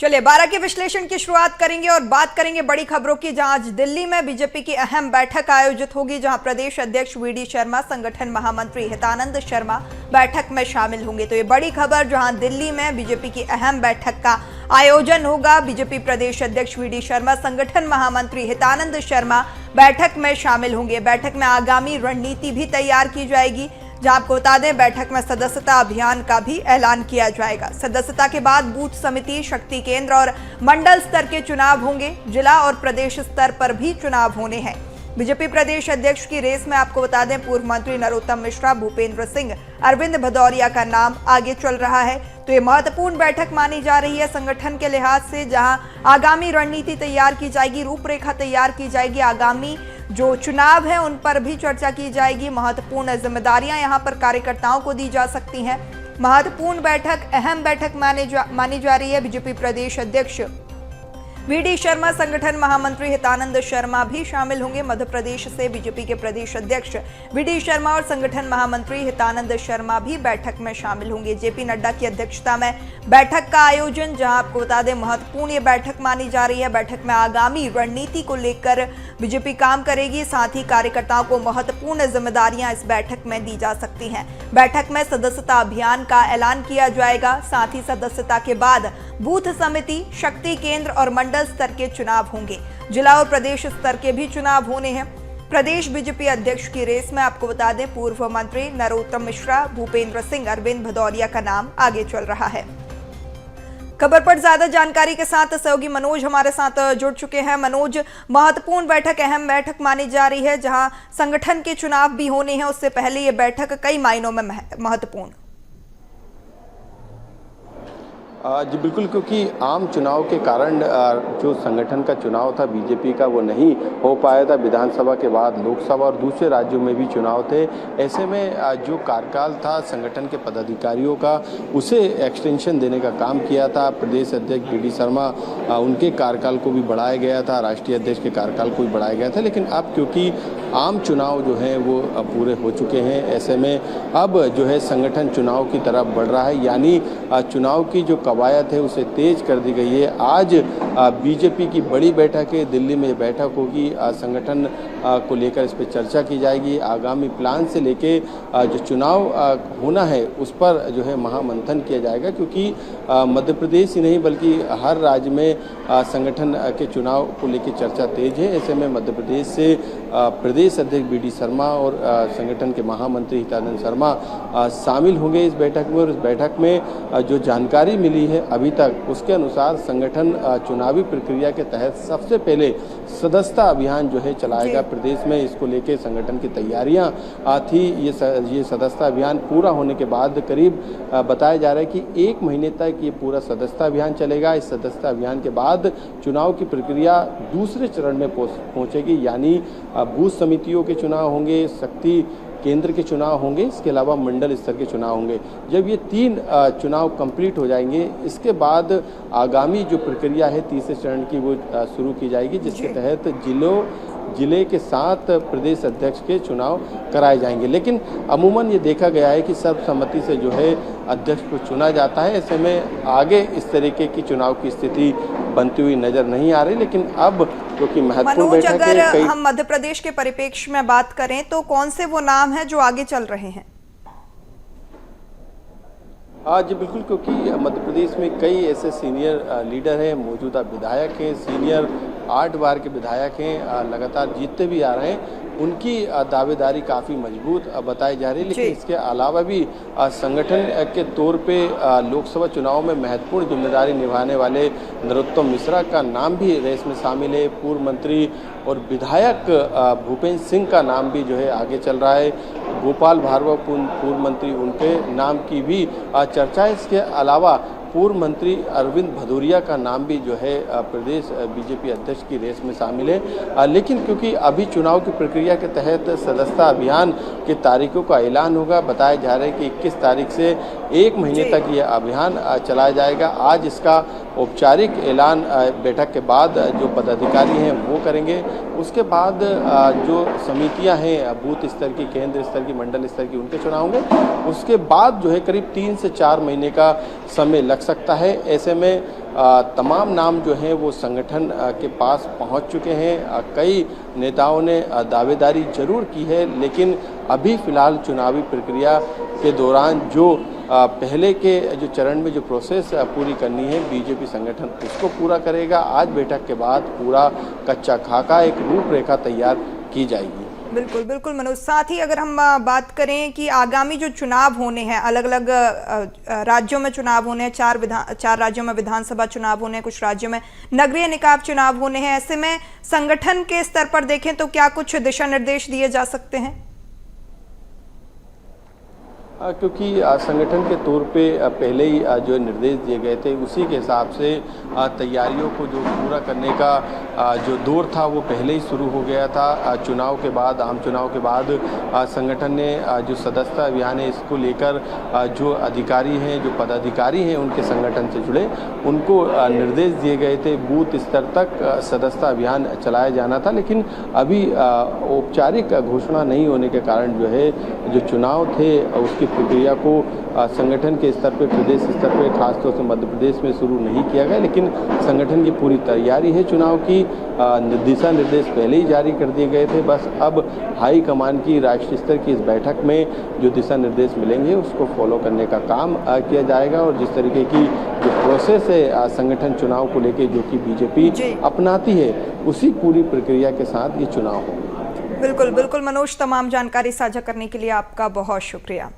चलिए 12 के विश्लेषण की शुरुआत करेंगे और बात करेंगे बड़ी खबरों की, जहां आज दिल्ली में बीजेपी की अहम बैठक आयोजित होगी, जहां प्रदेश अध्यक्ष वीडी शर्मा, संगठन महामंत्री हितानंद शर्मा बैठक में शामिल होंगे। तो ये बड़ी खबर, जहां दिल्ली में बीजेपी की अहम बैठक का आयोजन होगा। बीजेपी प्रदेश अध्यक्ष वीडी शर्मा, संगठन महामंत्री हितानंद शर्मा बैठक में शामिल होंगे। बैठक में आगामी रणनीति भी तैयार की जाएगी, जहां आपको बता दें बैठक में सदस्यता अभियान का भी ऐलान किया जाएगा। सदस्यता के बाद बूथ समिति, शक्ति केंद्र और मंडल स्तर के चुनाव होंगे। जिला और प्रदेश स्तर पर भी चुनाव होने हैं। बीजेपी प्रदेश अध्यक्ष की रेस में आपको बता दें पूर्व मंत्री नरोत्तम मिश्रा, भूपेंद्र सिंह, अरविंद भदौरिया का नाम आगे चल रहा है। तो ये महत्वपूर्ण बैठक मानी जा रही है संगठन के लिहाज से, जहां आगामी रणनीति तैयार की जाएगी, रूपरेखा तैयार की जाएगी, आगामी जो चुनाव है उन पर भी चर्चा की जाएगी। महत्वपूर्ण जिम्मेदारियां यहां पर कार्यकर्ताओं को दी जा सकती हैं। महत्वपूर्ण बैठक, अहम बैठक मानी जा रही है। बीजेपी प्रदेश अध्यक्ष वीडी शर्मा, संगठन महामंत्री हितानंद शर्मा भी शामिल होंगे। मध्य प्रदेश से बीजेपी के प्रदेश अध्यक्ष वीडी शर्मा और संगठन महामंत्री हितानंद शर्मा भी बैठक में शामिल होंगे। जेपी नड्डा की अध्यक्षता में बैठक का आयोजन, जहां आपको बता दें महत्वपूर्ण ये बैठक मानी जा रही है। बैठक में आगामी रणनीति को लेकर बीजेपी काम करेगी, साथ ही कार्यकर्ताओं को महत्वपूर्ण जिम्मेदारियां इस बैठक में दी जा सकती हैं। बैठक में सदस्यता अभियान का ऐलान किया जाएगा, साथ ही सदस्यता के बाद बूथ समिति, शक्ति केंद्र और मंडल स्तर के चुनाव होंगे। जिला और प्रदेश स्तर के भी चुनाव होने हैं। प्रदेश बीजेपी अध्यक्ष की रेस में आपको बता दें पूर्व मंत्री नरोत्तम मिश्रा, भूपेंद्र सिंह, अरविंद भदौरिया का नाम आगे चल रहा है। खबर पर ज्यादा जानकारी के साथ सहयोगी मनोज हमारे साथ जुड़ चुके हैं। मनोज, महत्वपूर्ण बैठक, अहम बैठक मानी जा रही है, जहां संगठन के चुनाव भी होने हैं। उससे पहले ये बैठक कई मायनों में महत्वपूर्ण। जी बिल्कुल, क्योंकि आम चुनाव के कारण जो संगठन का चुनाव था बीजेपी का वो नहीं हो पाया था। विधानसभा के बाद लोकसभा और दूसरे राज्यों में भी चुनाव थे। ऐसे में जो कार्यकाल था संगठन के पदाधिकारियों का, उसे एक्सटेंशन देने का काम किया था प्रदेश अध्यक्ष वीडी शर्मा। उनके कार्यकाल को भी बढ़ाया गया था, राष्ट्रीय अध्यक्ष के कार्यकाल को भी बढ़ाया गया था। लेकिन अब क्योंकि आम चुनाव जो है वो पूरे हो चुके हैं, ऐसे में अब जो है संगठन चुनाव की तरफ बढ़ रहा है, यानी चुनाव की जो कवायद है उसे तेज कर दी गई है। आज बीजेपी की बड़ी बैठक है, दिल्ली में बैठक होगी। संगठन को लेकर इस पर चर्चा की जाएगी। आगामी प्लान से लेके जो चुनाव होना है उस पर जो है महामंथन किया जाएगा, क्योंकि मध्य प्रदेश ही नहीं बल्कि हर राज्य में संगठन के चुनाव को लेकर चर्चा तेज है। ऐसे में मध्य प्रदेश से प्रदेश अध्यक्ष वीडी शर्मा और संगठन के महामंत्री हितानंद शर्मा शामिल होंगे इस बैठक में। और इस बैठक में जो जानकारी मिली है अभी तक, उसके अनुसार संगठन चुनावी प्रक्रिया के तहत सबसे पहले सदस्यता अभियान जो है चलाएगा प्रदेश में। इसको लेके संगठन की तैयारियां थी। ये सदस्यता अभियान पूरा होने के बाद करीब बताया जा रहा है कि 1 महीने तक ये पूरा सदस्यता अभियान चलेगा। इस सदस्यता अभियान के बाद चुनाव की प्रक्रिया दूसरे चरण में पहुंचेगी, यानी बूथ समितियों के चुनाव होंगे, शक्ति केंद्र के चुनाव होंगे, इसके अलावा मंडल स्तर के चुनाव होंगे। जब ये 3 चुनाव कंप्लीट हो जाएंगे, इसके बाद आगामी जो प्रक्रिया है तीसरे चरण की वो शुरू की जाएगी, जिसके तहत जिले के 7 प्रदेश अध्यक्ष के चुनाव कराए जाएंगे। लेकिन अमूमन ये देखा गया है कि सर्वसम्मति से जो है अध्यक्ष को चुना जाता है। ऐसे में आगे इस तरीके की चुनाव की स्थिति बनती हुई नजर नहीं आ रही। लेकिन अब क्योंकि महत्वपूर्ण बैठक है, अगर हम मध्य प्रदेश के परिप्रेक्ष्य में बात करें तो कौन से वो नाम है जो आगे चल रहे हैं? जी बिल्कुल, क्योंकि मध्य प्रदेश में कई ऐसे सीनियर लीडर हैं, मौजूदा विधायक हैं, सीनियर 8 बार के विधायक हैं, लगातार जीतते भी आ रहे हैं। उनकी दावेदारी काफ़ी मजबूत बताई जा रही है। लेकिन इसके अलावा भी संगठन के तौर पे लोकसभा चुनाव में महत्वपूर्ण जिम्मेदारी निभाने वाले नरोत्तम मिश्रा का नाम भी रेस में शामिल है। पूर्व मंत्री और विधायक भूपेंद्र सिंह का नाम भी जो है आगे चल रहा है। गोपाल भार्गव पूर्व मंत्री, उनके नाम की भी चर्चा है। इसके अलावा पूर्व मंत्री अरविंद भदौरिया का नाम भी जो है प्रदेश बीजेपी अध्यक्ष की रेस में शामिल है। लेकिन क्योंकि अभी चुनाव की प्रक्रिया के तहत सदस्यता अभियान की तारीखों का ऐलान होगा, बताया जा रहा है कि 21 तारीख से 1 महीने तक ये अभियान चलाया जाएगा। आज इसका औपचारिक ऐलान बैठक के बाद जो पदाधिकारी हैं वो करेंगे। उसके बाद जो समितियां हैं बूथ स्तर की, केंद्र स्तर की, मंडल स्तर की, उनके चुनाव होंगे। उसके बाद जो है करीब 3 से 4 महीने का समय लग सकता है। ऐसे में तमाम नाम जो हैं वो संगठन के पास पहुंच चुके हैं। कई नेताओं ने दावेदारी जरूर की है, लेकिन अभी फिलहाल चुनावी प्रक्रिया के दौरान जो पहले के जो चरण में जो प्रोसेस पूरी करनी है बीजेपी संगठन उसको पूरा करेगा। आज बैठक के बाद पूरा कच्चा खाका एक रूपरेखा तैयार की जाएगी। बिल्कुल बिल्कुल मनोज, साथ ही अगर हम बात करें कि आगामी जो चुनाव होने हैं, अलग अलग राज्यों में चुनाव होने हैं, 4 राज्यों में विधानसभा चुनाव होने हैं, कुछ राज्यों में नगरीय निकाय चुनाव होने हैं, ऐसे में संगठन के स्तर पर देखें तो क्या कुछ दिशा निर्देश दिए जा सकते हैं? क्योंकि संगठन के तौर पे पहले ही जो निर्देश दिए गए थे उसी के हिसाब से तैयारियों को जो पूरा करने का जो दौर था वो पहले ही शुरू हो गया था। चुनाव के बाद, आम चुनाव के बाद संगठन ने जो सदस्यता अभियान है इसको लेकर जो अधिकारी हैं, जो पदाधिकारी हैं उनके संगठन से जुड़े, उनको निर्देश दिए गए थे बूथ स्तर तक सदस्यता अभियान चलाया जाना था। लेकिन अभी औपचारिक घोषणा नहीं होने के कारण जो है जो चुनाव थे उसकी प्रक्रिया को संगठन के स्तर पे, प्रदेश स्तर पे, खासतौर से मध्य प्रदेश में शुरू नहीं किया गया। लेकिन संगठन की पूरी तैयारी है चुनाव की। दिशा निर्देश पहले ही जारी कर दिए गए थे। बस अब हाई कमान की राष्ट्रीय स्तर की इस बैठक में जो दिशा निर्देश मिलेंगे उसको फॉलो करने का काम किया जाएगा। और जिस तरीके की जो प्रोसेस है संगठन चुनाव को लेकर जो कि बीजेपी अपनाती है उसी पूरी प्रक्रिया के साथ ये चुनाव होगा। बिल्कुल बिल्कुल मनोज, तमाम जानकारी साझा करने के लिए आपका बहुत शुक्रिया।